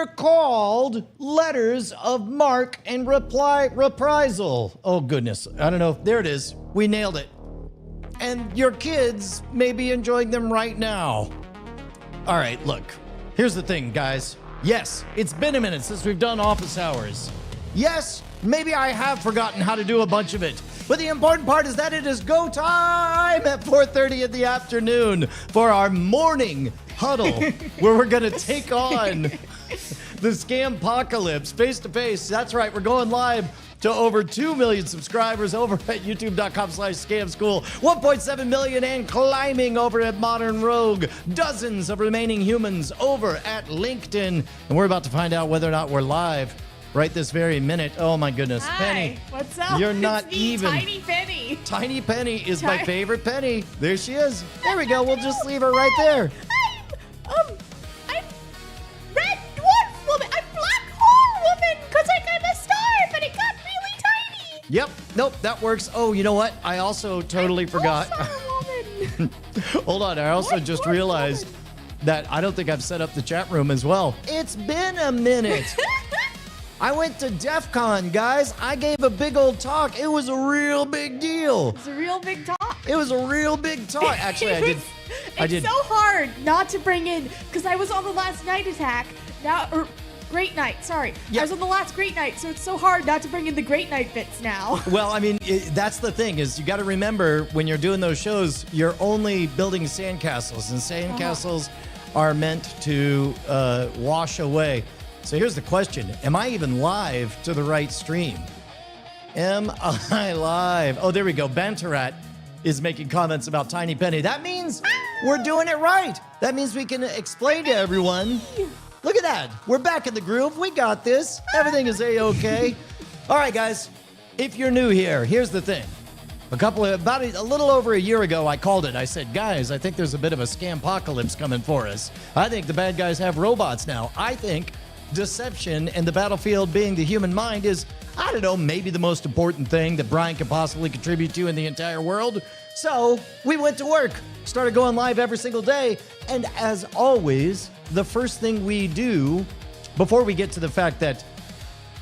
They're called letters of marque and reprisal. Oh, goodness. I don't know. There it is. We nailed it. And your kids may be enjoying them right now. All right, look. Here's the thing, guys. Yes, it's been a minute since we've done office hours. Yes, maybe I have forgotten how to do a bunch of it. But the important part is that it is go time at 4:30 in the afternoon for our morning huddle, where we're going to take on the Scampocalypse face-to-face. That's right, we're going live to over 2 million subscribers over at youtube.com/scamschool, 1.7 million and climbing over at Modern Rogue, dozens of remaining humans over at LinkedIn, and we're about to find out whether or not we're live right this very minute. Oh my goodness. Hi, Penny, what's up? you're not it's me, even. Tiny Penny. Tiny Penny is my favorite Penny. There she is. There we go. We'll just leave her right there. I'm red dwarf woman. I'm black hole woman because I got a star, but it got really tiny. Yep. Nope. That works. Oh, you know what? I also totally forgot. Woman. Hold on. I also What just dwarf realized that I don't think I've set up the chat room as well. It's been a minute. I went to DEF CON, guys. I gave a big old talk. It was a real big deal. It's a real big talk. It was a real big talk. Actually, I did. It's so hard not to bring in, because I was on the last night attack. Great night, sorry. Yep. I was on the last great night, so it's so hard not to bring in the great night bits now. Well, I mean, that's the thing is you got to remember when you're doing those shows, you're only building sandcastles, and sandcastles are meant to wash away. So here's the question. Am I even live to the right stream? Am I live? Oh, there we go. Bantarat is making comments about Tiny Penny. That means we're doing it right. That means we can explain to everyone. Look at that. We're back in the groove. We got this. Everything is A-okay. All right, guys. If you're new here, here's the thing. About a little over a year ago, I called it. I said, guys, I think there's a bit of a scampocalypse coming for us. I think the bad guys have robots now. I think deception and the battlefield being the human mind is, I don't know, maybe the most important thing that Brian could possibly contribute to in the entire world. So we went to work, started going live every single day. And as always, the first thing we do before we get to the fact that,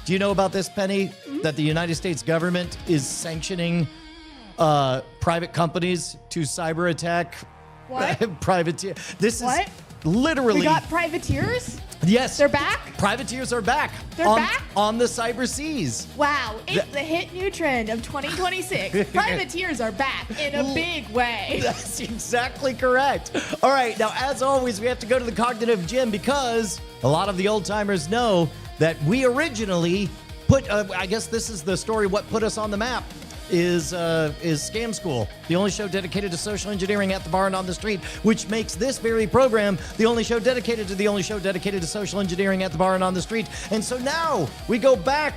do you know about this, Penny? Mm-hmm. That the United States government is sanctioning private companies to cyber attack. What? Privateer. This What? is literally. We got privateers? Yes. They're back? Privateers are back. They're back? On the cyber seas. Wow, it's the hit new trend of 2026. Privateers are back in a big way. That's exactly correct. All right, now as always, we have to go to the cognitive gym because a lot of the old timers know that we originally put, I guess this is the story, what put us on the map. Is Scam School, the only show dedicated to social engineering at the bar and on the street, which makes this very program the only show dedicated to social engineering at the bar and on the street. And so now we go back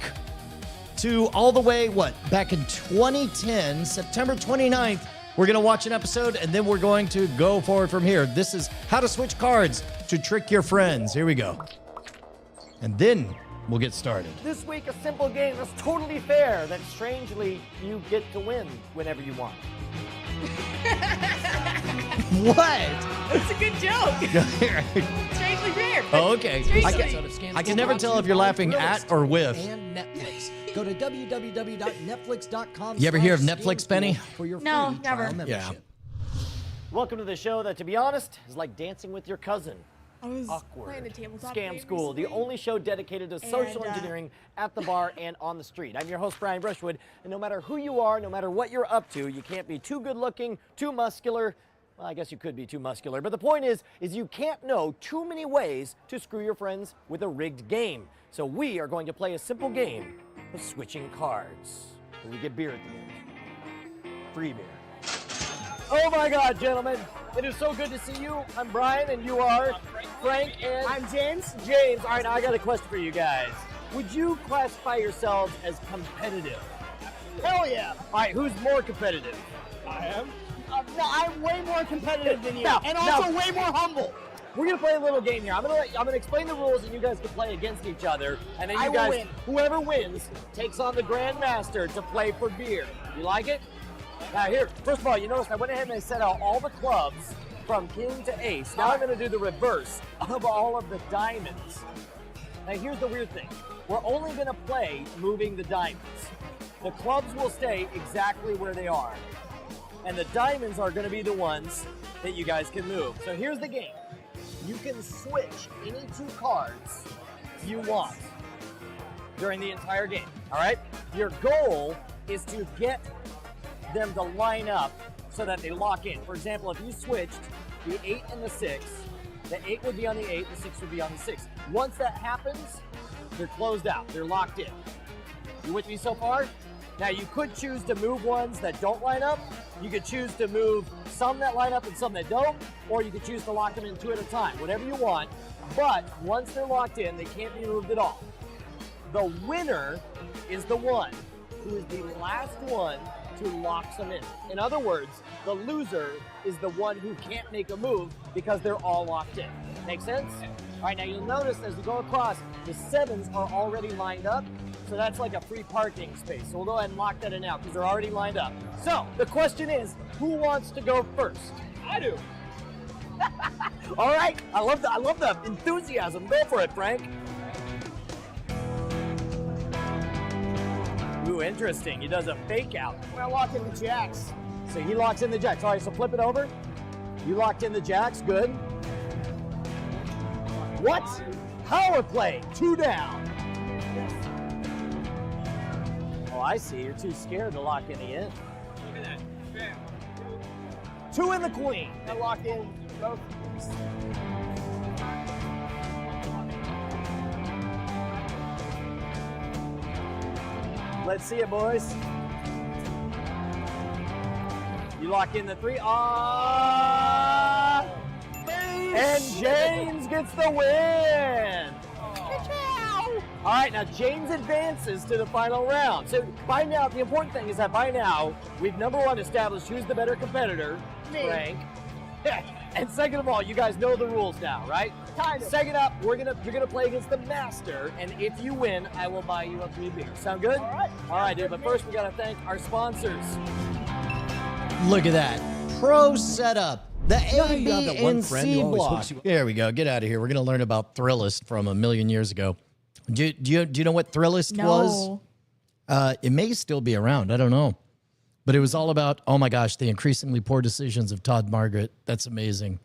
to all the way, back in 2010, September 29th, we're going to watch an episode and then we're going to go forward from here. This is how to switch cards to trick your friends. Here we go. And then we'll get started. This week, a simple game that's totally fair, that strangely you get to win whenever you want. What? That's a good joke. Strangely fair. Oh, okay. Strangely. I can never tell if you're laughing at or with. And Netflix. Go to www.netflix.com. You ever hear of Netflix, Penny? For your No, free never. trial membership. Welcome to the show that, to be honest, is like dancing with your cousin. I was Awkward. playing the tabletop Scam game School, the recently. only show dedicated to social And, engineering at the bar and on the street. I'm your host, Brian Brushwood, and no matter who you are, no matter what you're up to, you can't be too good looking, too muscular. Well, I guess you could be too muscular, but the point is you can't know too many ways to screw your friends with a rigged game. So we are going to play a simple game of switching cards. And we get beer at the end. Free beer. Oh my God, gentlemen. It is so good to see you. I'm Brian, and you are Frank, and I'm James. James. All right, now I got a question for you guys. Would you classify yourselves as competitive? Hell yeah. All right, who's more competitive? I am. No, I'm way more competitive than you, and also way more humble. We're gonna play a little game here. I'm gonna explain the rules, and you guys can play against each other. And then you guys, whoever wins, takes on the Grand Master to play for beer. You like it? Now here, first of all, you notice I went ahead and I set out all the clubs from king to ace. Now I'm gonna do the reverse of all of the diamonds. Now here's the weird thing. We're only going to play moving the diamonds. The clubs will stay exactly where they are. And the diamonds are going to be the ones that you guys can move. So here's the game. You can switch any 2 cards you want during the entire game, all right? Your goal is to get them to line up so that they lock in. For example, if you switched the 8 and the 6, the 8 would be on the 8, the 6 would be on the 6. Once that happens, they're closed out, they're locked in. You with me so far? Now you could choose to move ones that don't line up. You could choose to move some that line up and some that don't, or you could choose to lock them in 2 at a time, whatever you want. But once they're locked in, they can't be moved at all. The winner is the one who is the last one to lock them in. In other words, the loser is the one who can't make a move because they're all locked in. Make sense? All right, now you'll notice as we go across, the 7s are already lined up. So that's like a free parking space. So we'll go ahead and lock that in now because they're already lined up. So the question is, who wants to go first? I do. All right, I love the enthusiasm. Go for it, Frank. Ooh, interesting. He does a fake out. I'm gonna lock in the jacks. So he locks in the jacks. All right, so flip it over. You locked in the jacks. Good. What? Power play. 2 down. Oh, I see. You're too scared to lock any in. Look at that. Bam. 2 in the queen. I lock in both. Let's see it, boys. You lock in the 3. Ah! And James gets the win. All right, now James advances to the final round. So by now, the important thing is that by now, we've number 1 established who's the better competitor, Me. Frank. And second of all, you guys know the rules now, right? Kind of. Second up, you're gonna play against the master, and if you win, I will buy you a free beer. Sound good? All right. All right, dude. But first, we gotta thank our sponsors. Look at that. Pro setup. The how A, you have B, that one and friend C who always block. hooks you up? There we go. Get out of here. We're going to learn about Thrillist from a million years ago. Do you know what Thrillist was? It may still be around. I don't know. But it was all about, oh my gosh, the increasingly poor decisions of Todd Margaret. That's amazing.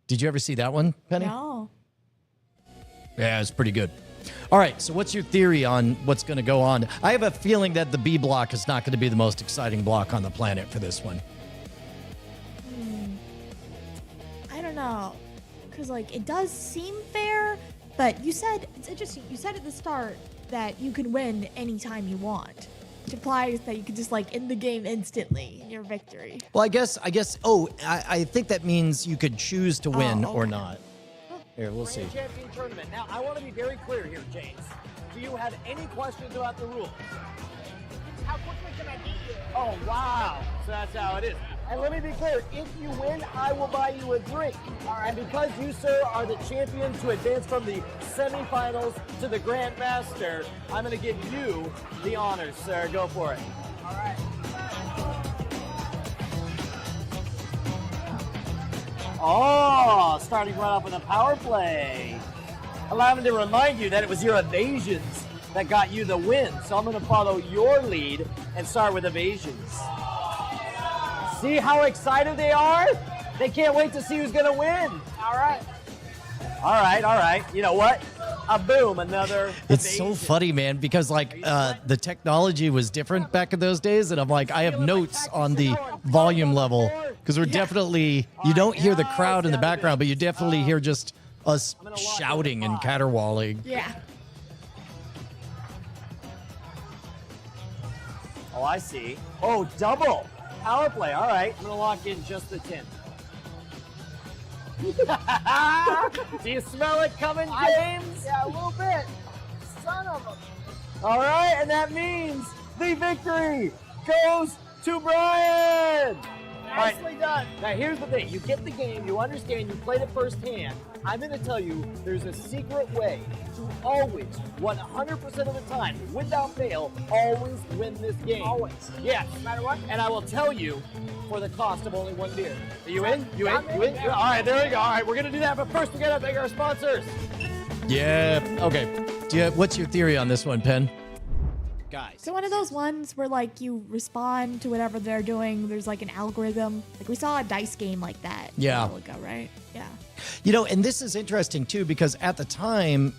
Did you ever see that one, Penny? No. Yeah, it's pretty good. All right, so what's your theory on what's going to go on? I have a feeling that the B block is not going to be the most exciting block on the planet for this one. I don't know. Because, like, it does seem fair, but you said, it's interesting, you said at the start that you can win anytime you want. Which implies that you can just, like, end the game instantly in your victory. Well, I think that means you could choose to win or okay. not. Here, we'll see. Grand Champion Tournament. Now, I want to be very clear here, James. Do you have any questions about the rules? How quickly can I beat you? Oh, wow. So that's how it is. And let me be clear, if you win, I will buy you a drink. And because you, sir, are the champion to advance from the semifinals to the Grand Master, I'm going to give you the honors, sir. Go for it. All right. Oh, starting right off with a power play. Allow me to remind you that it was your evasions that got you the win. So I'm going to follow your lead and start with evasions. See how excited they are? They can't wait to see who's going to win. All right. All right. You know what? A boom, another It's evasion. so funny, man, because like the technology was different back in those days, and I'm like, I have notes on the volume level because we're definitely, you don't hear the crowd in the background, but you definitely hear just us shouting and caterwauling. Yeah. Oh, I see. Oh, double. Power play. All right. I'm going to lock in just the 10. Do you smell it coming, James? Yeah, a little bit. Son of a... All right, and that means the victory goes to Brian. Nicely done. Now, here's the thing. You get the game. You understand. You played it firsthand. I'm going to tell you there's a secret way to always, 100% of the time, without fail, always win this game. Always. Yes. No matter what. And I will tell you for the cost of only one beer. Are you in? You in? I'm in. You in? All right, there we go. All right, we're going to do that. But first, we got to thank our sponsors. Yeah. Okay. What's your theory on this one, Penn? Guys. So one of those ones where like you respond to whatever they're doing. There's like an algorithm. Like we saw a dice game like that Yeah. a while ago, right? Yeah. You know, and this is interesting too, because at the time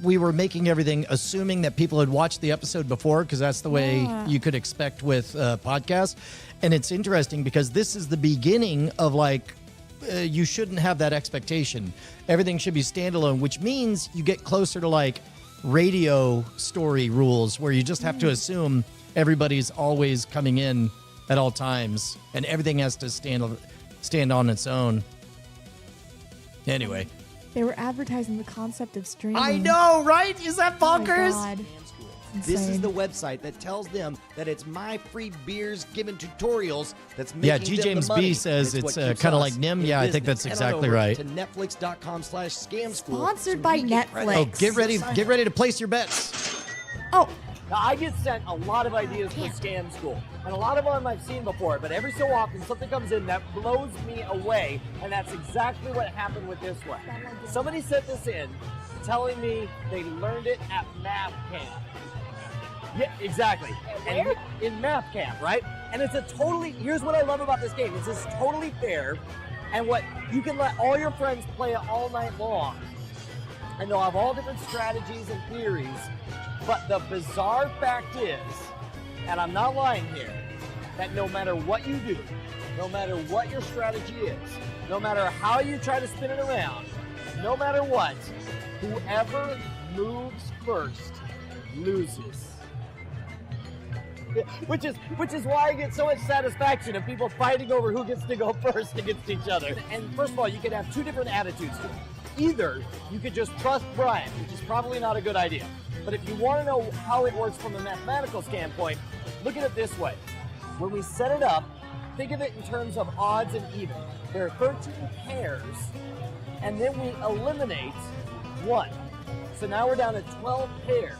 we were making everything assuming that people had watched the episode before, because that's the way you could expect with podcasts. And it's interesting because this is the beginning of like, you shouldn't have that expectation. Everything should be standalone, which means you get closer to like radio story rules where you just have to assume everybody's always coming in at all times and everything has to stand on its own. Anyway. They were advertising the concept of streaming. I know, right? Is that bonkers? Oh my God. This is Insane. the website that tells them that it's my free beers given tutorials that's making Yeah, them G. the James money. B says It's it's what keeps kinda us like NIM. in Yeah, I think business. that's Head on exactly over right. To netflix.com/scamschool. Sponsored by we get credit. Netflix. Oh, get ready to place your bets. Oh, Now, I get sent a lot of ideas for Scam School, and a lot of them I've seen before, but every so often something comes in that blows me away, and that's exactly what happened with this one. Somebody sent this in telling me they learned it at math camp. Yeah, exactly. And in math camp, right? And it's a totally, here's what I love about this game, is it's totally fair, and what you can let all your friends play it all night long, and they'll have all different strategies and theories. But the bizarre fact is, and I'm not lying here, that no matter what you do, no matter what your strategy is, no matter how you try to spin it around, no matter what, whoever moves first loses. Which is why I get so much satisfaction of people fighting over who gets to go first against each other. And first of all, you can have two different attitudes to it. Either you could just trust Brian, which is probably not a good idea. But if you want to know how it works from a mathematical standpoint, look at it this way. When we set it up, think of it in terms of odds and even. There are 13 pairs, and then we eliminate one. So now we're down to 12 pairs.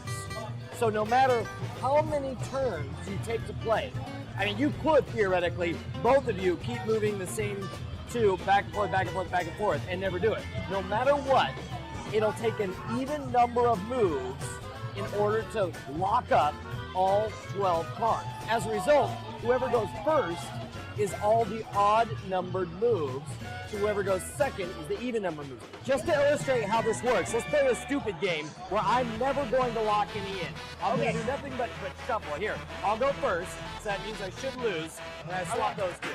So no matter how many turns you take to play, I mean, you could theoretically, both of you keep moving the same two back and forth, back and forth, back and forth, and never do it. No matter what, it'll take an even number of moves in order to lock up all 12 cards. As a result, whoever goes first is all the odd numbered moves, so whoever goes second is the even number moves. Just to illustrate how this works, let's play a stupid game where I'm never going to lock any in. I'm going to do nothing but shuffle. Here, I'll go first, so that means I should lose, and I swap those two.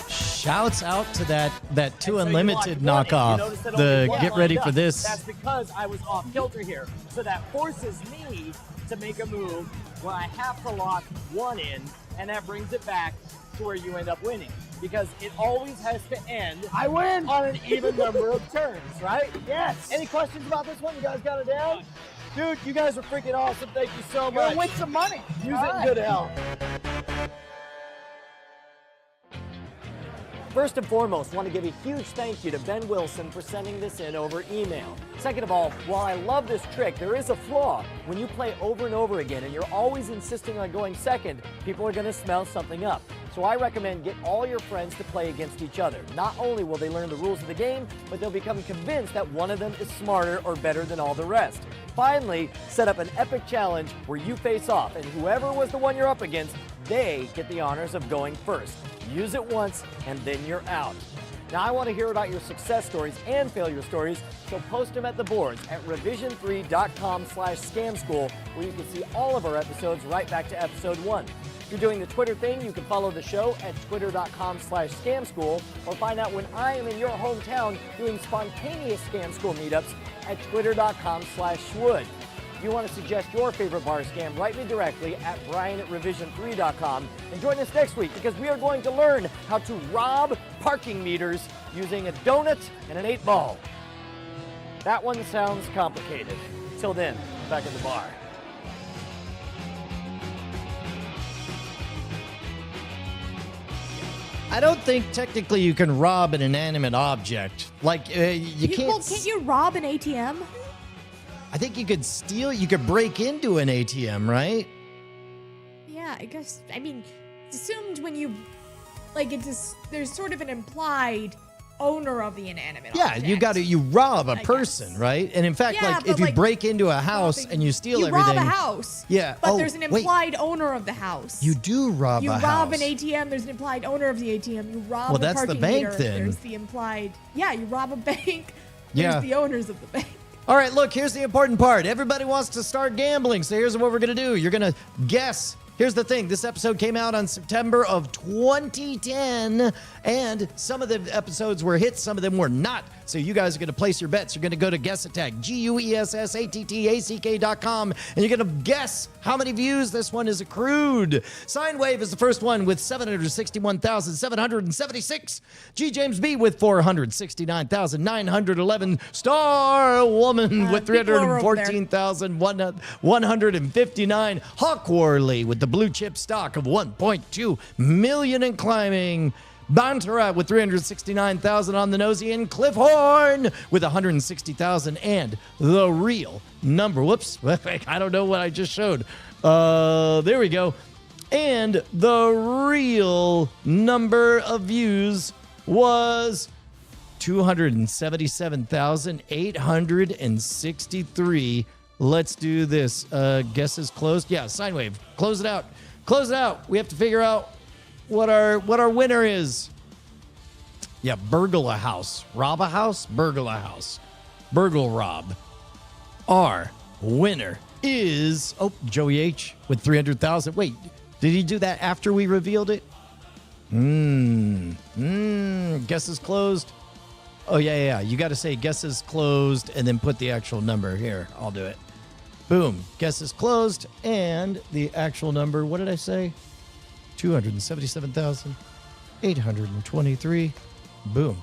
Shouts out to that Two And so Unlimited you locked one in. You knockoff. notice that The only one get ready lined for up. this. That's because I was off kilter here. So that forces me to make a move where I have to lock one in, and that brings it back to where you end up winning. Because it always has to end I win on an even number of turns, right? Yes. Any questions about this one? You guys got it down? Dude, you guys are freaking awesome. Thank you so much. Win some money. Use it in good health. First and foremost, I want to give a huge thank you to Ben Wilson for sending this in over email. Second of all, while I love this trick, there is a flaw. When you play over and over again and you're always insisting on going second, people are going to smell something up. So I recommend get all your friends to play against each other. Not only will they learn the rules of the game, but they'll become convinced that one of them is smarter or better than all the rest. Finally, set up an epic challenge where you face off, and whoever was the one you're up against, they get the honors of going first. Use it once, and then you're out. Now, I want to hear about your success stories and failure stories, so post them at the boards at revision3.com/scamschool, where you can see all of our episodes right back to episode 1. If you're doing the Twitter thing, you can follow the show at twitter.com/scamschool, or find out when I am in your hometown doing spontaneous Scam School meetups at twitter.com/schwood. If you want to suggest your favorite bar scam, write me directly at brian@revision3.com, and join us next week because we are going to learn how to rob parking meters using a donut and an 8-ball. That one sounds complicated. Till then, back at the bar. I don't think technically you can rob an inanimate object. Like, you can't. Well, can't you rob an ATM? I think you could steal, you could break into an ATM, right? Yeah, I guess. I mean, it's assumed when you, like, there's sort of an implied owner of the inanimate Yeah, object. you rob a I person, guess. right? And in fact, Yeah, like but, if you like, break into a house and you steal you everything. rob a house. Yeah. But Oh, there's an wait. implied owner of the house. You do rob You a rob house. an ATM, there's an implied owner of the ATM. You rob Well, a that's the parking bank meter, then. there's the implied. Yeah, you rob a bank. Yeah. There's the owners of the bank. All right, look, here's the important part. Everybody wants to start gambling, so here's what we're going to do. You're going to guess. Here's the thing. This episode came out on September of 2010, and some of the episodes were hits, some of them were not. So you guys are going to place your bets. You're going to go to Guess Attack, GUESSATTACK.com, and you're going to guess how many views this one is accrued. Sine Wave is the first one with 761,776. G. James B with 469,911. Star Woman with people are over there. 314,159. Hawk Worley with the blue chip stock of 1.2 million and climbing. Bantarat with 369,000 on the nosy, and Cliff Horn with 160,000, and the real number. Whoops, I don't know what I just showed. There we go. And the real number of views was 277,863. Let's do this. Guesses closed. Yeah, sine wave. Close it out. Close it out. We have to figure out what our winner is. Yeah, burgle a house. Rob a house? Burgle a house. Burgle rob. Our winner is Joey H with 300,000. Wait, did he do that after we revealed it? Guesses closed. Oh, yeah. You got to say guesses closed and then put the actual number here. I'll do it. Boom. Guesses closed and the actual number. What did I say? 277,823. Boom.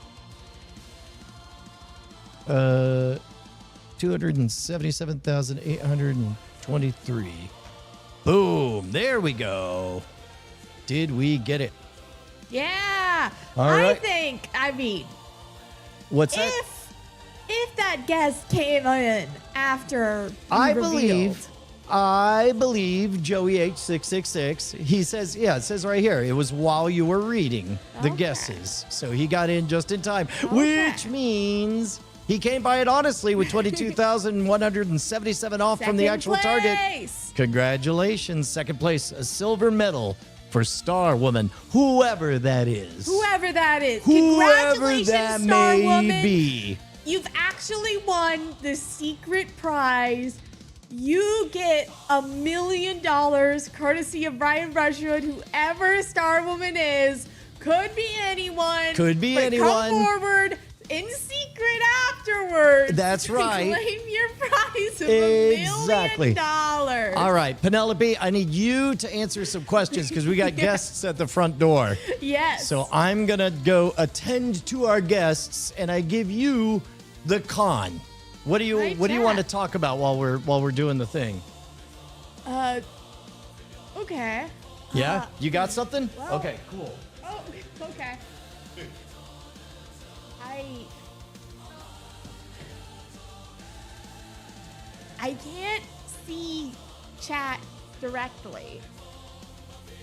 277,823. Boom. There we go. Did we get it? Yeah. All right. I mean, What's that? if that guess came in after I revealed. believe Joey H666. He says, yeah, it says right here. It was while you were reading the Okay. guesses. So he got in just in time, Okay. which means he came by it honestly with 22,177 off from the Second actual target. place. Congratulations. Second place, a silver medal for Star Woman, whoever that is. Whoever that is. Whoever Congratulations, that Star may Woman. be. You've actually won the secret prize. You get $1 million courtesy of Brian Brushwood, whoever Star Woman is. Could be anyone. Could be but anyone. Come forward in secret afterwards. That's right. Claim your prize of Exactly. $1 million. All right, Penelope, I need you to answer some questions because we got guests at the front door. Yes. So I'm going to go attend to our guests, and I give you the con. What do you Right, What do you want to Jack. talk about while we're doing the thing? Okay. Yeah, you got something? well- Okay, cool. Oh, okay. I can't see chat directly.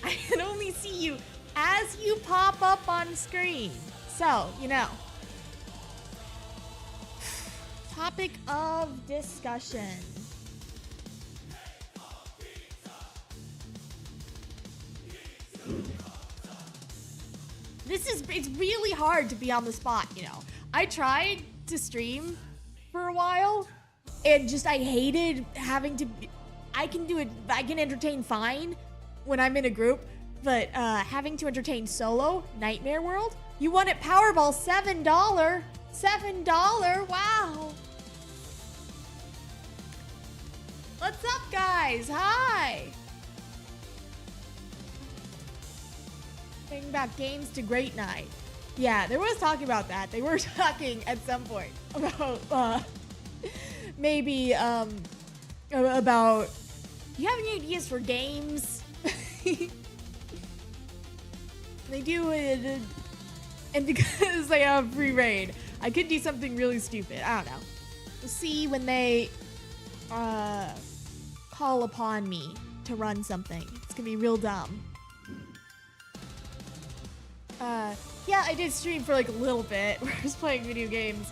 I can only see you as you pop up on screen. So, topic of discussion. It's really hard to be on the spot, I tried to stream for a while and I hated having to I can do it, I can entertain fine when I'm in a group, but having to entertain solo, Nightmare World, you won at Powerball $7. $7, wow. What's up, guys? Hi. Thinking about games to Great Night. Yeah, there was talking about that. They were talking at some point about maybe about. Do you have any ideas for games? They do it, and because they have free reign, I could do something really stupid. I don't know. We'll see when they call upon me to run something. It's gonna be real dumb. Yeah, I did stream for like a little bit where I was playing video games.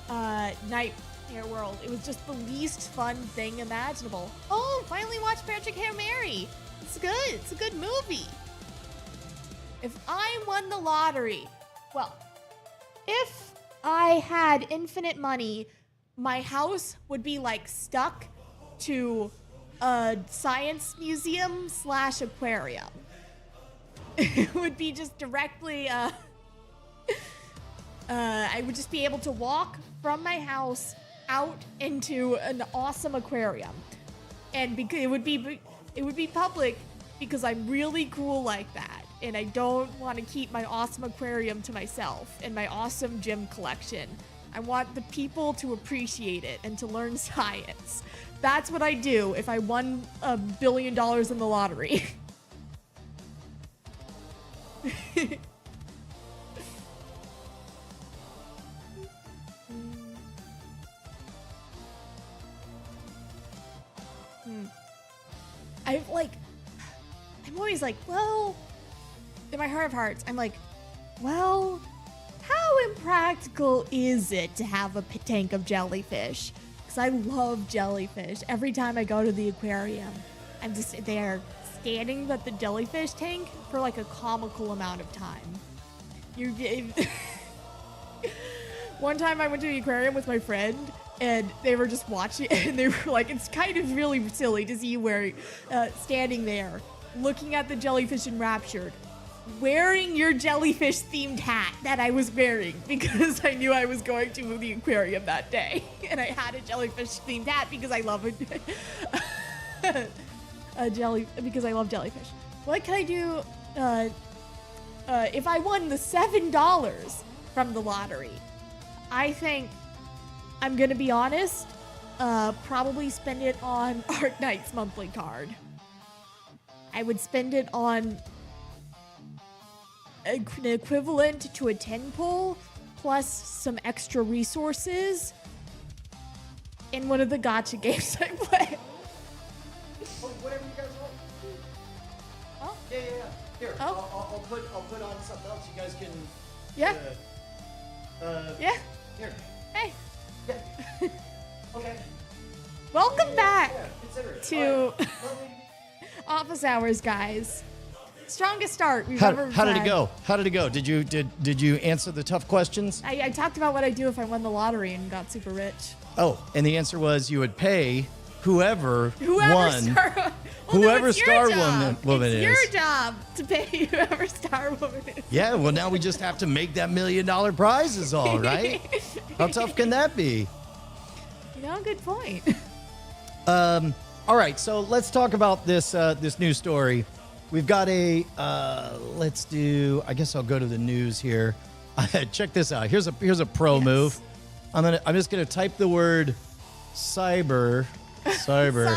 Nightmare World. It was just the least fun thing imaginable. Oh, finally watched Patrick Hail Mary. It's good. It's a good movie. If I won the lottery, well, if I had infinite money, my house would be like stuck to a science museum / aquarium. It would be just directly, I would just be able to walk from my house out into an awesome aquarium. And it would be public because I'm really cool like that. And I don't want to keep my awesome aquarium to myself and my awesome gym collection. I want the people to appreciate it and to learn science. That's what I do if I won $1 billion in the lottery. I'm always like, well, in my heart of hearts, I'm like, well, how impractical is it to have a tank of jellyfish? Because I love jellyfish. Every time I go to the aquarium, I'm just there standing at the jellyfish tank for like a comical amount of time. One time I went to the aquarium with my friend and they were just watching and they were like, it's kind of really silly to see you standing there looking at the jellyfish enraptured, wearing your jellyfish themed hat that I was wearing because I knew I was going to the aquarium that day. And I had a jellyfish themed hat because I love it. Because I love jellyfish. What can I do if I won the $7 from the lottery? I think I'm gonna be honest, probably spend it on Art Knight's monthly card. I would spend it on an equivalent to a 10 pull plus some extra resources in one of the gacha games I play. Whatever you guys want. Oh? Yeah. Here, Oh. I'll put on something else. You guys can. Yeah. Yeah. Here. Hey. Yeah. Okay. Welcome back Yeah, consider it. to All right. Office Hours, guys. Strongest start we've How ever did it had. go? How did it go? Did you answer the tough questions? I talked about what I'd do if I won the lottery and got super rich. Oh, and the answer was you would pay whoever won. Whoever Star Woman it's is. your job to pay whoever Star Woman is. Yeah, well, now we just have to make that $1 million prize is all, right? How tough can that be? You know, good point. All right, so let's talk about this news story. We've got I guess I'll go to the news here. Check this out. Here's a pro Yes. move. I'm just gonna type the word cyber. Cyber.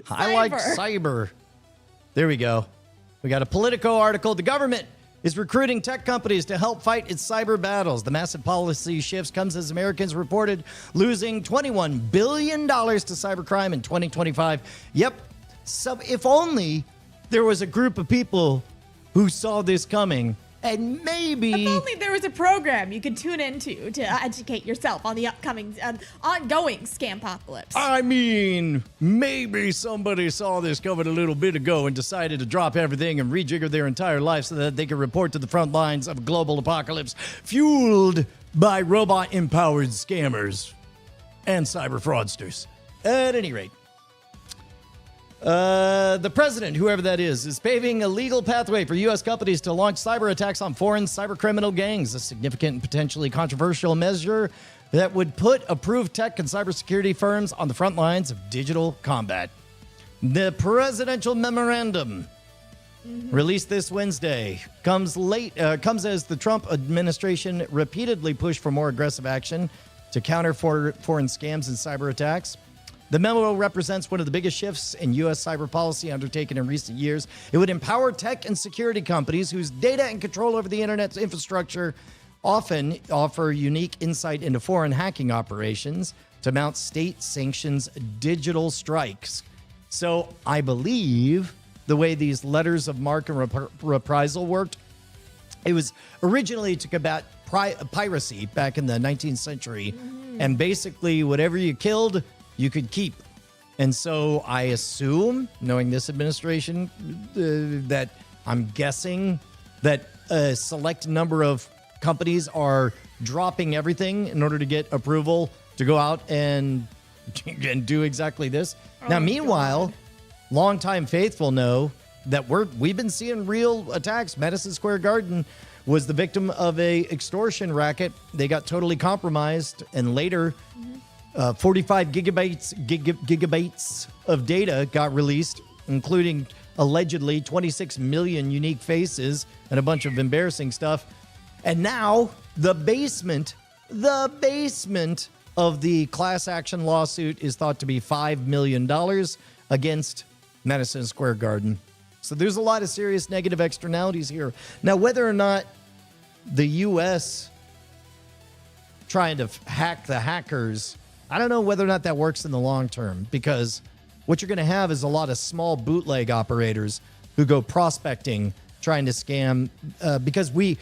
I like cyber. There we go. We got a Politico article. The government is recruiting tech companies to help fight its cyber battles. The massive policy shifts comes as Americans reported losing $21 billion to cybercrime in 2025. Yep. So if only there was a group of people who saw this coming. And maybe If only there was a program you could tune into to educate yourself on the upcoming, ongoing Scampocalypse. I mean, maybe somebody saw this coming a little bit ago and decided to drop everything and rejigger their entire life so that they could report to the front lines of a global apocalypse fueled by robot-empowered scammers and cyber fraudsters. At any rate, the president, whoever that is paving a legal pathway for U.S. companies to launch cyber attacks on foreign cybercriminal gangs, a significant and potentially controversial measure that would put approved tech and cybersecurity firms on the front lines of digital combat. The presidential memorandum released this Wednesday comes as the Trump administration repeatedly pushed for more aggressive action to counter foreign scams and cyber attacks. The memo represents one of the biggest shifts in U.S. cyber policy undertaken in recent years. It would empower tech and security companies whose data and control over the internet's infrastructure often offer unique insight into foreign hacking operations to mount state-sanctioned digital strikes. So I believe the way these letters of marque and reprisal worked It was originally to combat piracy back in the 19th century. And basically, whatever you killed, you could keep. And so I assume, knowing this administration, that I'm guessing that a select number of companies are dropping everything in order to get approval to go out and do exactly this. Now, meanwhile, longtime faithful know that we've been seeing real attacks. Madison Square Garden was the victim of a extortion racket. They got totally compromised, and later 45 gigabytes of data got released, including allegedly 26 million unique faces and a bunch of embarrassing stuff. And now the basement of the class action lawsuit is thought to be $5 million against Madison Square Garden. So there's a lot of serious negative externalities here. Now, whether or not the U.S. trying to hack the hackers, I don't know whether or not that works in the long term, because what you're going to have is a lot of small bootleg operators who go prospecting, trying to scam, because we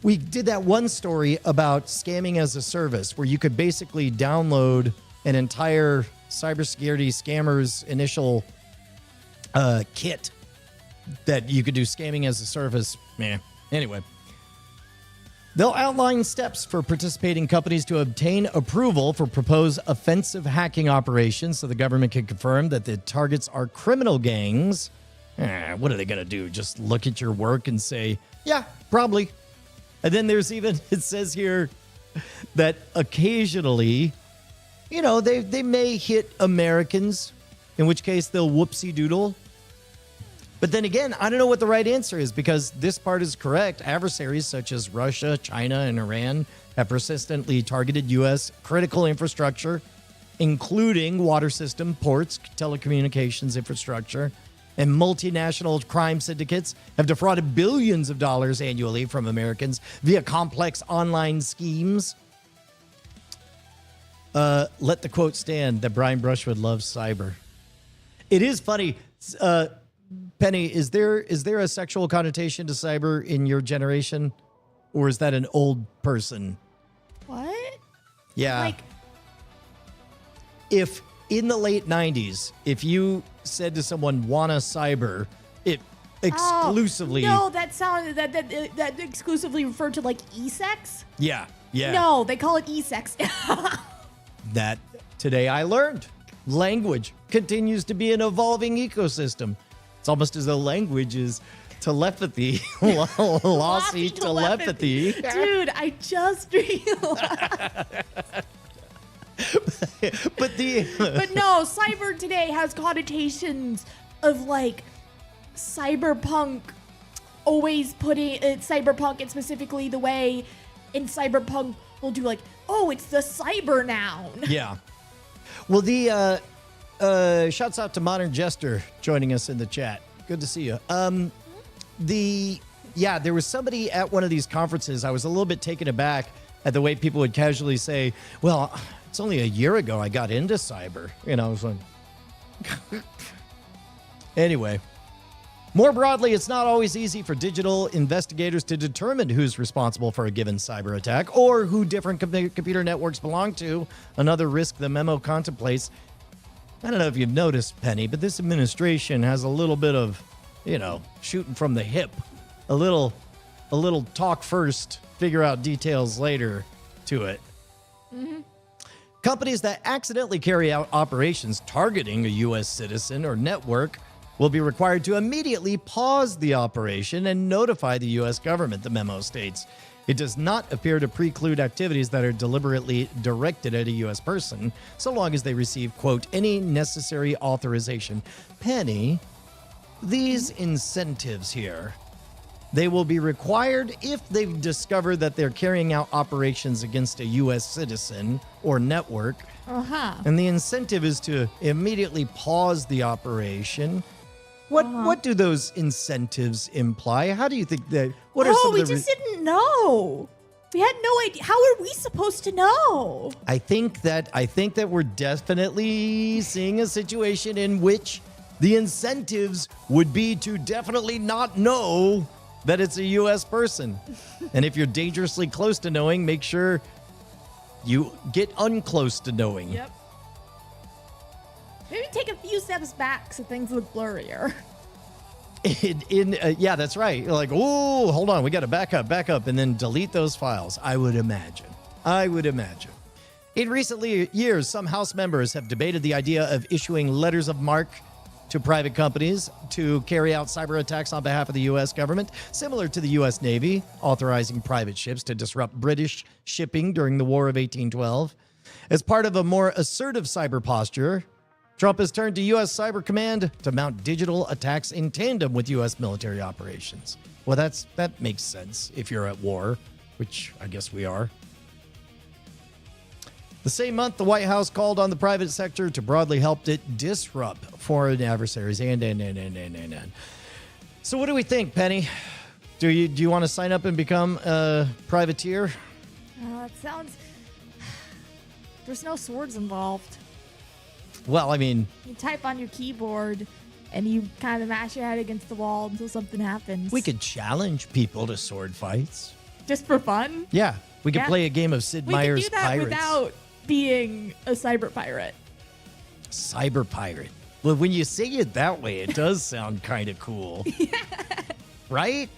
did that one story about scamming as a service, where you could basically download an entire cybersecurity scammer's initial kit that you could do scamming as a service. Anyway, they'll outline steps for participating companies to obtain approval for proposed offensive hacking operations so the government can confirm that the targets are criminal gangs. What are they going to do? Just look at your work and say, yeah, probably. And then there's even, it says here that occasionally, they may hit Americans, in which case they'll whoopsie doodle. But then again, I don't know what the right answer is, because this part is correct. Adversaries such as Russia, China, and Iran have persistently targeted U.S. critical infrastructure, including water system, ports, telecommunications infrastructure, and multinational crime syndicates have defrauded billions of dollars annually from Americans via complex online schemes. Let the quote stand that Brian Brushwood loves cyber. It is funny. Penny, is there a sexual connotation to cyber in your generation, or is that an old person? What? Yeah. Like, if in the late 90s, if you said to someone, "Wanna cyber," it exclusively. No, that exclusively referred to like e-sex. Yeah. No, they call it e-sex. That today I learned. Language continues to be an evolving ecosystem. It's almost as though language is telepathy, lossy telepathy. Dude, I just realized. But no, cyber today has connotations of like cyberpunk. Always putting cyberpunk, and specifically the way in cyberpunk we'll do like, oh, it's the cyber noun. Yeah. Well, the shouts out to Modern Jester joining us in the chat. Good to see you. There was somebody at one of these conferences. I was a little bit taken aback at the way people would casually say, well, it's only a year ago I got into cyber. I was like, anyway. More broadly, it's not always easy for digital investigators to determine who's responsible for a given cyber attack or who different computer networks belong to. Another risk the memo contemplates. I don't know if you've noticed, Penny, but this administration has a little bit of, shooting from the hip. A little talk first, figure out details later to it. Mm-hmm. Companies that accidentally carry out operations targeting a U.S. citizen or network will be required to immediately pause the operation and notify the U.S. government, the memo states. It does not appear to preclude activities that are deliberately directed at a U.S. person, so long as they receive, quote, any necessary authorization. Penny, these incentives here, they will be required if they discover that they're carrying out operations against a U.S. citizen or network. And the incentive is to immediately pause the operation. What do those incentives imply? How do you think that? What are some of the? We just didn't know. We had no idea. How are we supposed to know? I think that we're definitely seeing a situation in which the incentives would be to definitely not know that it's a U.S. person. And if you're dangerously close to knowing, make sure you get unclose to knowing. Yep. Maybe take a few steps back so things look blurrier. Yeah, that's right. You're like, oh, hold on, we got to back up, and then delete those files. I would imagine. In recent years, some House members have debated the idea of issuing letters of marque to private companies to carry out cyber attacks on behalf of the U.S. government, similar to the U.S. Navy, authorizing private ships to disrupt British shipping during the War of 1812. As part of a more assertive cyber posture, Trump has turned to U.S. Cyber Command to mount digital attacks in tandem with U.S. military operations. Well, that makes sense if you're at war, which I guess we are. The same month, the White House called on the private sector to broadly help it disrupt foreign adversaries. And. So what do we think, Penny? Do you want to sign up and become a privateer? It sounds... There's no swords involved. Well, I mean... You type on your keyboard and you kind of mash your head against the wall until something happens. We could challenge people to sword fights. Just for fun? Yeah. We could play a game of Sid Meier's We could do that Pirates. without being a cyber pirate. Cyber pirate. Well, when you say it that way, it does sound kind of cool. Yeah. Right?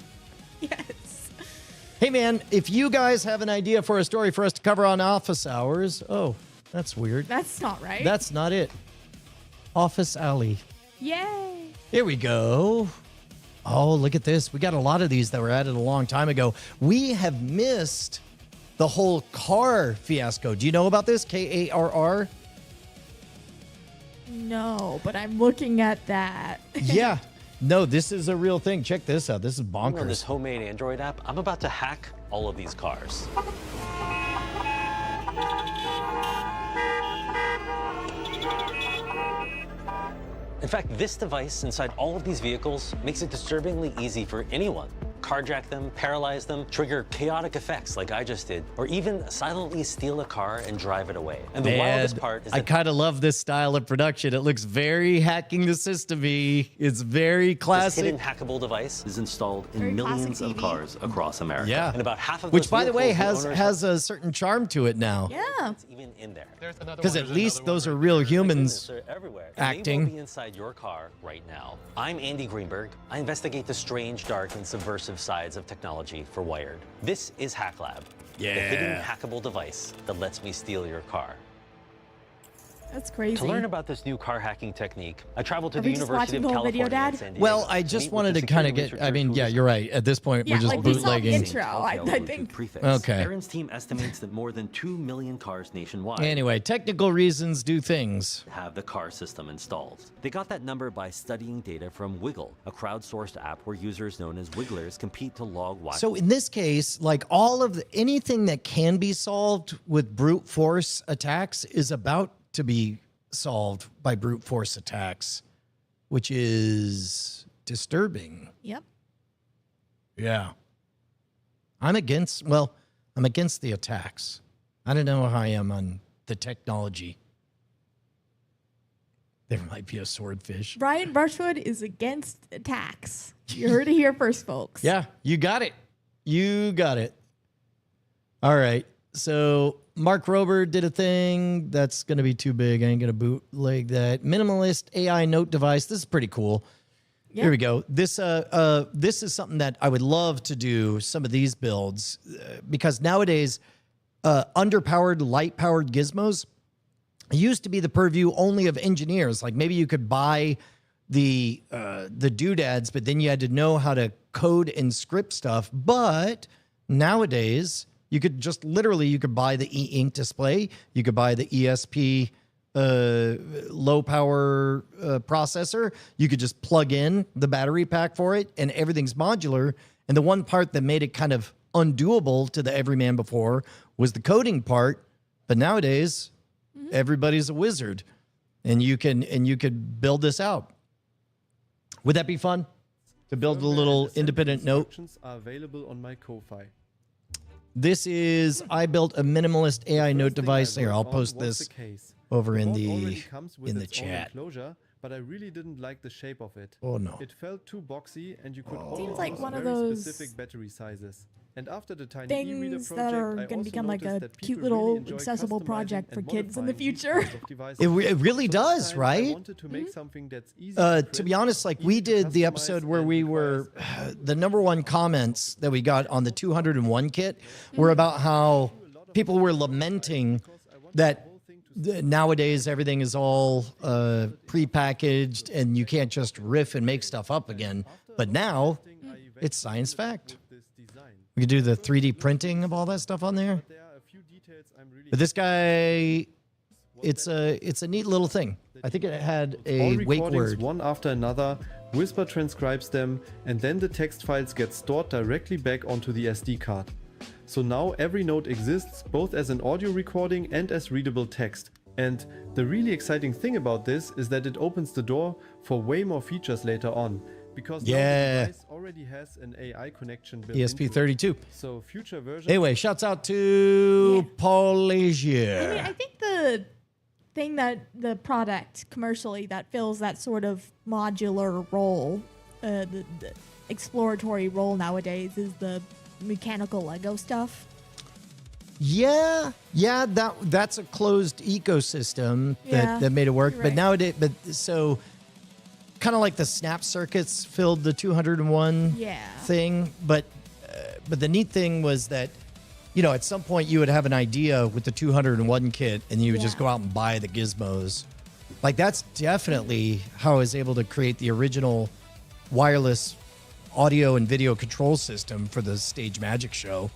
Yes. Hey, man, if you guys have an idea for a story for us to cover on office hours... Oh, that's weird. That's not right. That's not it. Office Alley. Yay. Here we go. Oh, look at this. We got a lot of these that were added a long time ago. We have missed the whole car fiasco. Do you know about this? Karr? No, but I'm looking at that. Yeah. No, this is a real thing. Check this out. This is On bonkers. this homemade Android app, I'm about to hack all of these cars. In fact, this device inside all of these vehicles makes it disturbingly easy for anyone. Carjack them, paralyze them, trigger chaotic effects like I just did, or even silently steal a car and drive it away. And the wildest part is that I kind of love this style of production. It looks very hacking the system-y. It's very this classic. hidden hackable device is installed in Very millions classic of TV. cars across America. Yeah. And about half of Which, those by the way, vehicles, the owners has a certain charm to it now. Yeah. it's even in there. Because at least those are real humans. They're everywhere. acting. They will be inside your car right now. I'm Andy Greenberg. I investigate the strange, dark, and subversive sides of technology for Wired. This is HackLab, the hidden hackable device that lets me steal your car. That's crazy. To learn about this new car hacking technique, I traveled to Are the we just University watching of the whole video, California Dad? in San Diego. Well, I to just meet with wanted the to kind of security get, I mean, researcher yeah, who you're right. At this point, Yeah, we're just like we saw the bootlegging. intro. I think. Okay. Aaron's team estimates that more than 2 million cars nationwide Anyway, technical reasons do things. have the car system installed. They got that number by studying data from Wiggle, a crowdsourced app where users known as Wigglers compete to log So in this case, like anything that can be solved with brute force attacks is about to be solved by brute force attacks, which is disturbing. Yep. Yeah. I'm against the attacks. I don't know how I am on the technology. There might be a swordfish. Brian Brushwood is against attacks. You heard it here first, folks. Yeah, you got it. You got it. All right. So Mark Rober did a thing that's going to be too big. I ain't going to bootleg that. Minimalist AI note device. This is pretty cool. Yep. Here we go. This is something that I would love to do, some of these builds, because nowadays, underpowered, light-powered gizmos used to be the purview only of engineers. Like maybe you could buy the doodads, but then you had to know how to code and script stuff. But nowadays, you could just literally, you could buy the e-ink display. You could buy the ESP low power processor. You could just plug in the battery pack for it and everything's modular. And the one part that made it kind of undoable to the everyman before was the coding part. But nowadays, everybody's a wizard and you could build this out. Would that be fun to build a little independent note? Instructions are available on my Ko-Fi. This is, I built a minimalist AI The note first thing device. I Here, worked I'll on post was this the case. over The in board the already comes with its own chat. enclosure, but I really didn't like the shape of it. Oh, no. It felt too boxy, and you could only Seems like use one of very those specific battery sizes. And after the tiny e-reader things project, that are I going to also become like a noticed that cute people little really enjoy accessible customizing project for and kids in the modifying these future. kinds of devices. It really So does, this time I right? wanted to make something that's easy To print, be honest, like easy we to did the customize, episode where and we requires were, the number one comments that we got on the 201 kit were about how people were lamenting that nowadays everything is all prepackaged and you can't just riff and make stuff up again. But now it's science fact. We could do the 3D printing of all that stuff on there. But this guy, it's a neat little thing. I think it had all a wake recordings word. one after another, Whisper transcribes them, and then the text files get stored directly back onto the SD card. So now every note exists both as an audio recording and as readable text. And the really exciting thing about this is that it opens the door for way more features later on. Because now Yeah. the device already has an AI connection built into it. ESP32. So future versions Anyway, shouts out to Paulasia. I mean, I think the thing that the product commercially that fills that sort of modular role, the exploratory role nowadays is the mechanical Lego stuff. Yeah, that's a closed ecosystem Yeah, that made it work. you're But right. nowadays, so kind of like the snap circuits filled the 201 Yeah. thing. But the neat thing was that, you know, at some point you would have an idea with the 201 kit and you would just Yeah. go out and buy the gizmos. Like that's definitely how I was able to create the original wireless audio and video control system for the Stage Magic show.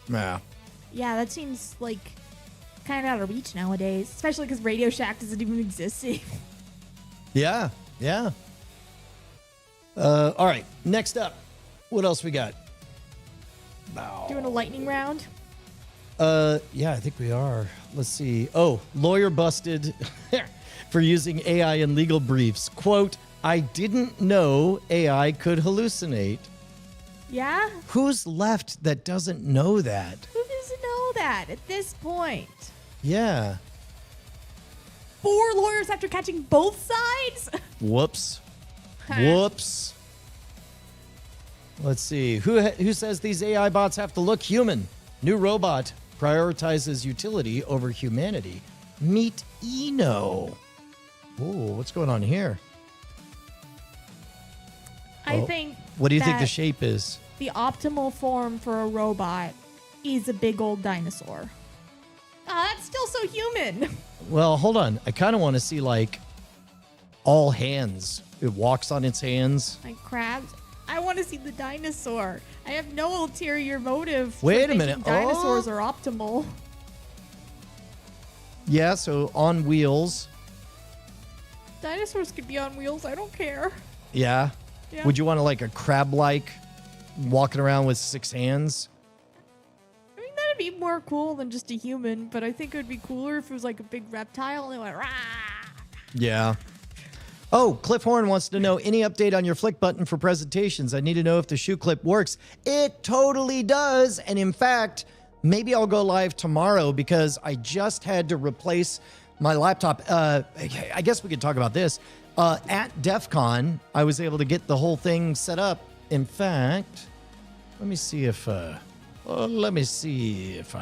Yeah. Yeah, that seems like kind of out of reach nowadays, especially because Radio Shack doesn't even exist. Yeah. All right. Next up, what else we got? Doing a lightning round. Yeah, I think we are. Let's see. Oh, lawyer busted for using AI in legal briefs. Quote, I didn't know AI could hallucinate. Yeah? Who's left that doesn't know that? Who doesn't know that at this point? Yeah. 4 lawyers after catching both sides? Whoops. Whoops. Let's see. Who says these AI bots have to look human? New robot prioritizes utility over humanity. Meet Eno. Oh, what's going on here? I Oh, think. What do you think the that shape is? the optimal form for a robot is a big old dinosaur. That's still so human. Well, hold on. I kind of want to see like all hands. It walks on its hands. Like crabs. I want to see the dinosaur. I have no ulterior motive. for Wait a thinking minute. Dinosaurs Oh. are optimal. Yeah, so on wheels. Dinosaurs could be on wheels. I don't care. Yeah. Yeah. Would you want to like a crab-like walking around with 6 hands? I mean, that'd be more cool than just a human, but I think it would be cooler if it was like a big reptile and it went rah. Yeah. Oh, Cliff Horn wants to know any update on your flick button for presentations. I need to know if the shoe clip works. It totally does. And in fact, maybe I'll go live tomorrow because I just had to replace my laptop. I guess we could talk about this. At DEF CON, I was able to get the whole thing set up. In fact, let me see if I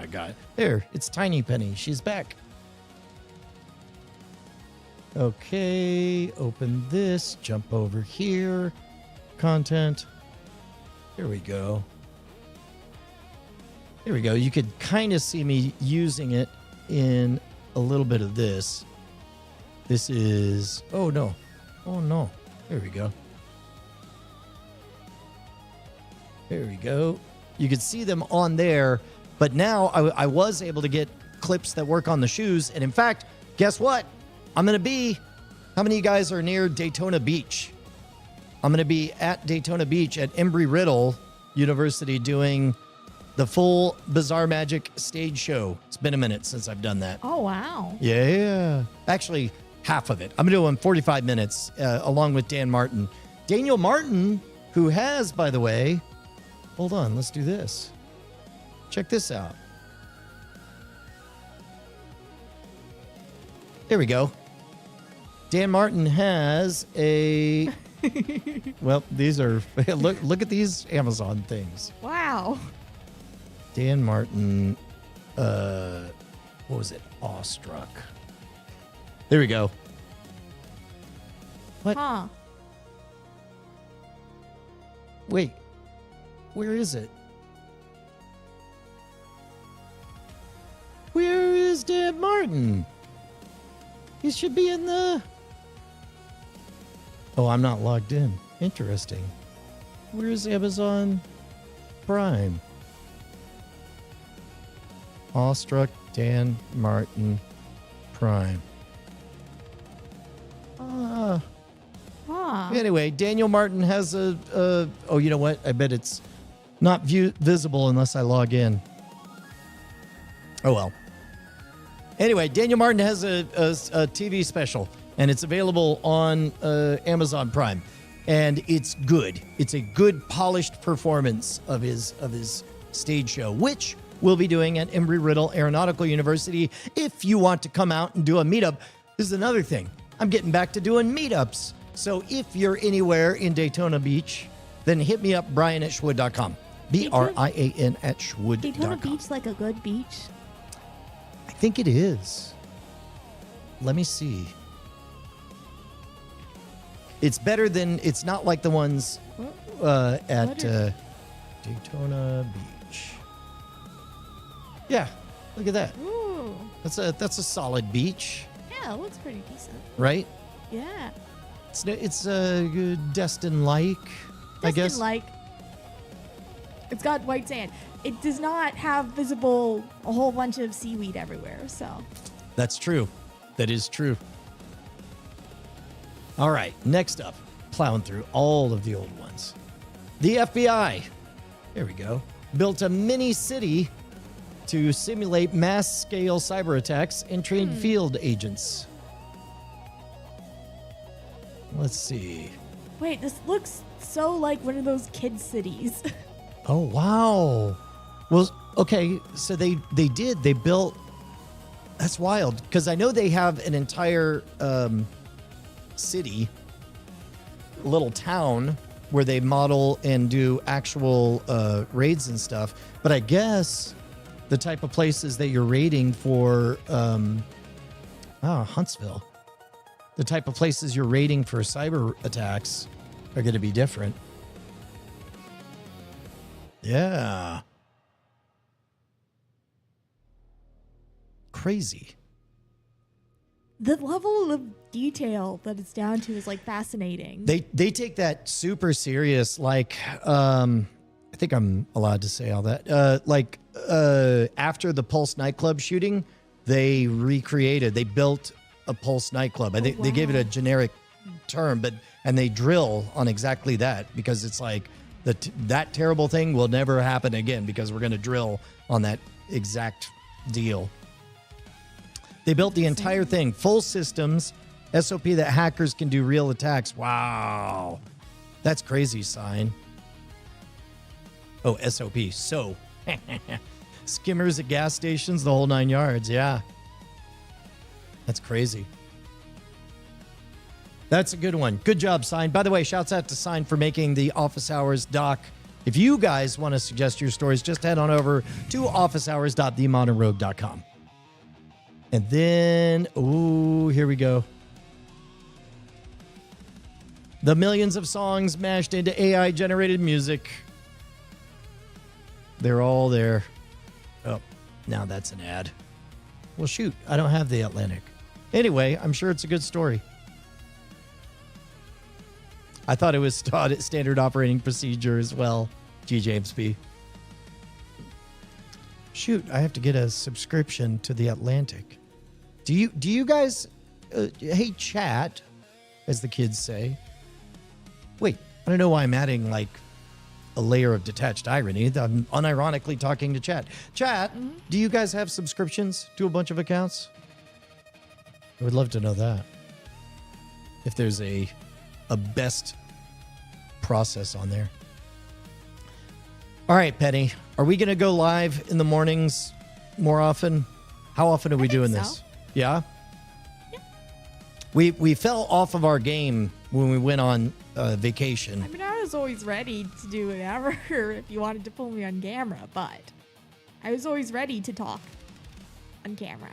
got here. It's Tiny Penny. She's back. Okay, open this, jump over here, content. Here we go. Here we go. You could kind of see me using it in a little bit of this. This is, oh no. There we go. There we go. You can see them on there, but now I was able to get clips that work on the shoes. And in fact, guess what? I'm going to be, how many of you guys are near Daytona Beach? I'm going to be at Daytona Beach at Embry-Riddle University doing the full Bizarre Magic stage show. It's been a minute since I've done that. Oh, wow. Yeah. Actually, half of it. I'm going to do it in 45 minutes along with Dan Martin. Daniel Martin, who has, by the way, hold on, let's do this. Check this out. There we go. Dan Martin has a. Well, these are look at these Amazon things. Wow. Dan Martin, what was it? Awestruck. There we go. What? Huh. Wait, where is it? Where is Dan Martin? He should be in the... Oh, I'm not logged in. Interesting. Where's Amazon Prime? Awestruck Dan Martin Prime. Anyway, Daniel Martin has a oh, you know what? I bet it's not visible unless I log in. Oh, well. Anyway, Daniel Martin has a TV special, and it's available on Amazon Prime. And it's good. It's a good, polished performance of his stage show, which we'll be doing at Embry-Riddle Aeronautical University. If you want to come out and do a meetup, this is another thing. I'm getting back to doing meetups. So if you're anywhere in Daytona Beach, then hit me up, brian@schwood.com. BRIAN@schwood.com. Daytona Beach like a good beach? I think it is. Let me see. It's better than, it's not like the ones at Daytona Beach. Yeah, look at that. Ooh. That's a solid beach, Yeah, it looks pretty decent. right? Yeah. It's Destin-like, I guess. Like, it's got white sand. It does not have visible a whole bunch of seaweed everywhere, so. That's true. That is true. All right, next up, plowing through all of the old ones. The FBI, here we go, built a mini city to simulate mass-scale cyber attacks and train field agents. Let's see. Wait, this looks so like one of those kid cities. Oh, wow. Well, okay, so they built, that's wild, because I know they have an entire city, little town, where they model and do actual raids and stuff, but I guess the type of places that you're raiding for, Huntsville, the type of places you're raiding for cyber attacks are going to be different. Yeah. Crazy. The level of detail that it's down to is like fascinating. They take that super serious. Like, I think I'm allowed to say all that. After the Pulse nightclub shooting, they built a Pulse nightclub. I think they gave it a generic term, and they drill on exactly that, because it's like that terrible thing will never happen again, because we're going to drill on that exact deal. They built the entire thing, full systems, SOP that hackers can do real attacks. Wow. That's crazy, sign. Oh, SOP. So, skimmers at gas stations, the whole 9 yards. Yeah. That's crazy. That's a good one. Good job, Sign. By the way, shouts out to Sign for making the Office Hours doc. If you guys want to suggest your stories, just head on over to officehours.themodernrogue.com. And then, here we go. The millions of songs mashed into AI-generated music. They're all there. Oh, now that's an ad. Well, shoot, I don't have the Atlantic. Anyway, I'm sure it's a good story. I thought it was standard operating procedure as well, G. James B. Shoot, I have to get a subscription to the Atlantic. Do you guys, hey, chat, as the kids say. Wait, I don't know why I'm adding like a layer of detached irony. I'm unironically talking to chat. Chat, do you guys have subscriptions to a bunch of accounts? I would love to know that. If there's a best process on there. All right, Penny, are we going to go live in the mornings more often? How often are we doing this? Yeah? We fell off of our game when we went on vacation. I mean, I was always ready to do whatever if you wanted to pull me on camera, but I was always ready to talk on camera.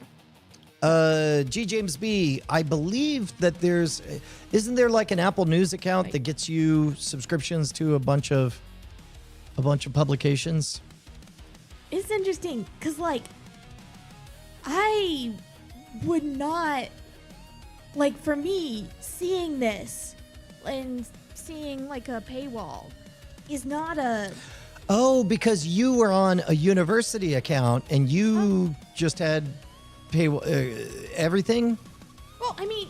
G. James B, I believe that isn't there like an Apple News account that gets you subscriptions to a bunch of publications? It's interesting because, like, I would not, like, for me, seeing this and seeing, like, a paywall is not a... Oh, because you were on a university account and you just had everything? Well, I mean,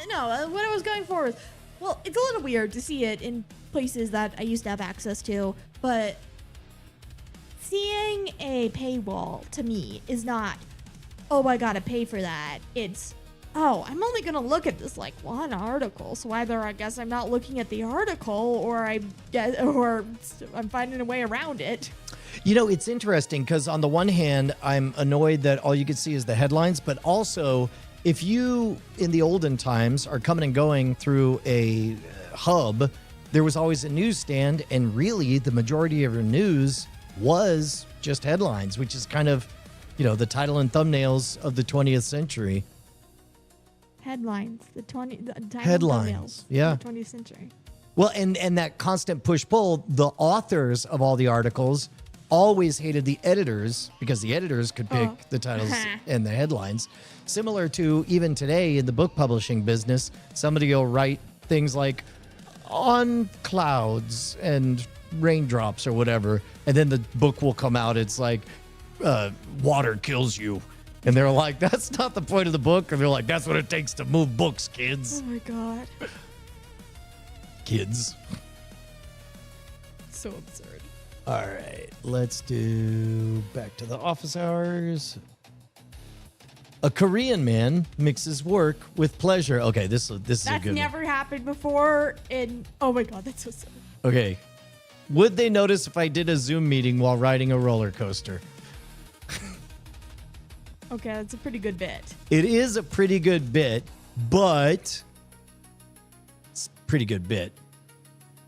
no, what I was going for was, well, it's a little weird to see it in places that I used to have access to, but seeing a paywall to me is not, oh, I gotta pay for that. It's, oh, I'm only gonna look at this like one article, so either I guess I'm not looking at the article or I'm finding a way around it. You know, it's interesting because on the one hand, I'm annoyed that all you can see is the headlines, but also if you, in the olden times, are coming and going through a hub, there was always a newsstand, and really the majority of your news was just headlines, which is kind of, the title and thumbnails of the 20th century. Headlines, the title Headlines, thumbnails yeah. of the 20th century. Well, and that constant push-pull, the authors of all the articles always hated the editors because the editors could pick the titles and the headlines. Similar to even today in the book publishing business, somebody will write things like on clouds and raindrops or whatever, and then the book will come out. It's like water kills you. And they're like, that's not the point of the book. And they're like, that's what it takes to move books, kids. Oh my God. Kids. So absurd. All right, let's do back to the office hours. A Korean man mixes work with pleasure. Okay, this is a That's good never happened before. And oh my God, that's so silly. one. Okay. Would they notice if I did a Zoom meeting while riding a roller coaster? Okay, that's a pretty good bit. It is a pretty good bit, but it's a pretty good bit.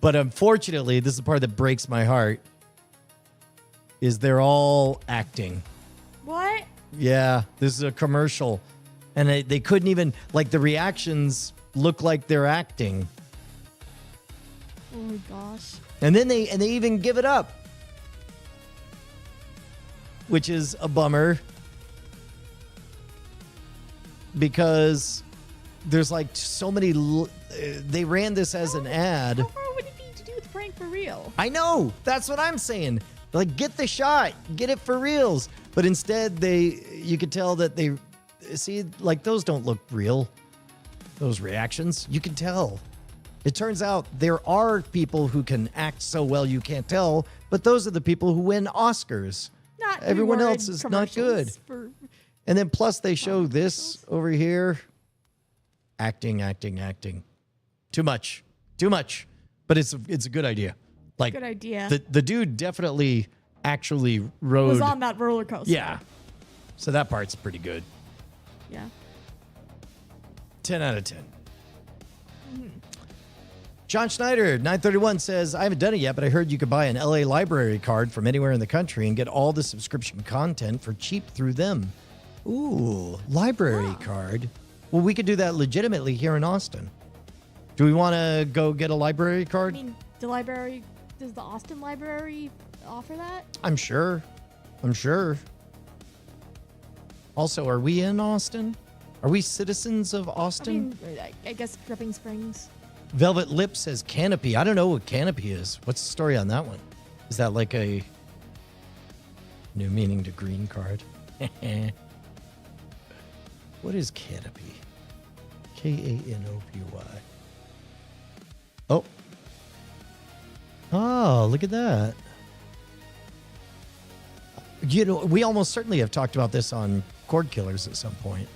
But unfortunately, this is the part that breaks my heart, is they're all acting. What? Yeah, this is a commercial. And they couldn't even, like, the reactions look like they're acting. Oh my gosh. And then they even give it up, which is a bummer because there's like so many. They ran this as an ad. How far would it be to do the prank for real? I know. That's what I'm saying. Like, get the shot, get it for reals. But instead, you could tell that they see, like, those don't look real. Those reactions, you can tell. It turns out there are people who can act so well you can't tell, but those are the people who win Oscars. Not Everyone reward else is not good. commercials for- And then plus they show this over here. Acting. Too much. But it's a good idea. Like, Good idea. The dude definitely actually rode. was on that roller coaster. Yeah. So that part's pretty good. Yeah. 10 out of 10. John Schneider, 931, says, I haven't done it yet, but I heard you could buy an LA library card from anywhere in the country and get all the subscription content for cheap through them. Ooh, library card. Well, we could do that legitimately here in Austin. Do we want to go get a library I card? mean, does the Austin Library offer that? I'm sure. Also, are we in Austin? Are we citizens of I Austin? mean, I guess Dripping Springs. Velvet Lip says Canopy. I don't know what Canopy is. What's the story on that one? Is that like a new meaning to green card? What is Canopy? K-A-N-O-P-Y. Oh, look at that. You know, we almost certainly have talked about this on Cord Killers at some point.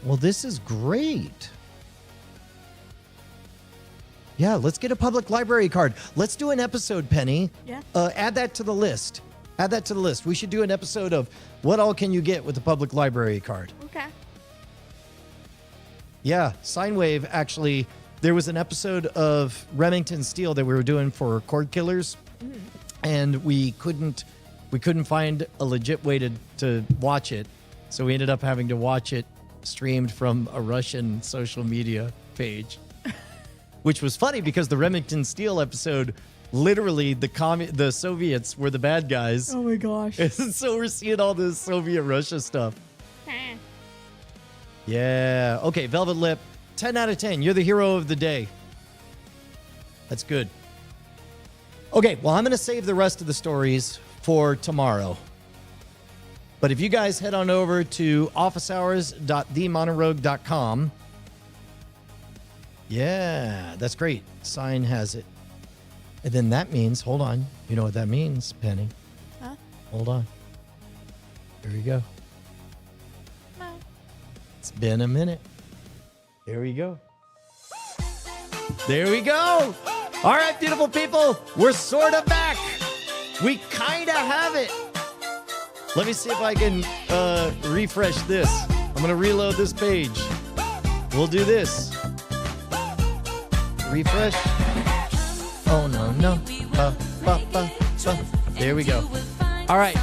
Well, this is great. Yeah, let's get a public library card. Let's do an episode, Penny. Yeah. Add that to the list. We should do an episode of what all can you get with a public library card. Okay. Yeah, Sine Wave actually. There was an episode of Remington Steele that we were doing for Cord Killers, and we couldn't find a legit way to watch it, so we ended up having to watch it streamed from a Russian social media page, which was funny because the Remington Steele episode, literally the Soviets were the bad guys. Oh my gosh. And so we're seeing all this Soviet Russia stuff. Yeah. Okay, Velvet Lip, 10 out of 10. You're the hero of the day. That's good. Okay, well, I'm going to save the rest of the stories for tomorrow. But if you guys head on over to officehours.themonorogue.com. Yeah, that's great. Sign has it. And then that means, hold on. You know what that means, Penny? Huh? Hold on. Here we go. No. It's been a minute. There we go. There we go. All right, beautiful people. We're sort of back. We kind of have it. Let me see if I can refresh this. I'm going to reload this page. We'll do this. Refresh. Oh, no. There we go. All right.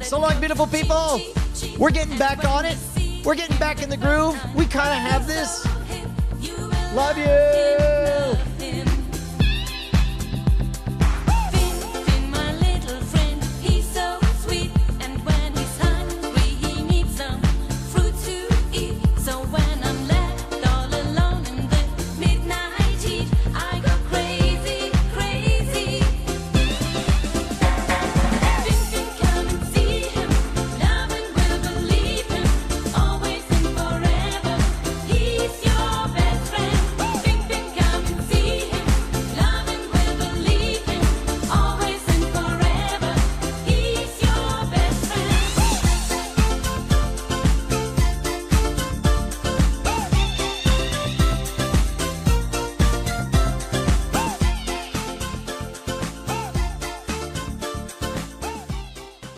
So long, beautiful people. We're getting back on it. We're getting back in the groove. We kind of have this. Love you.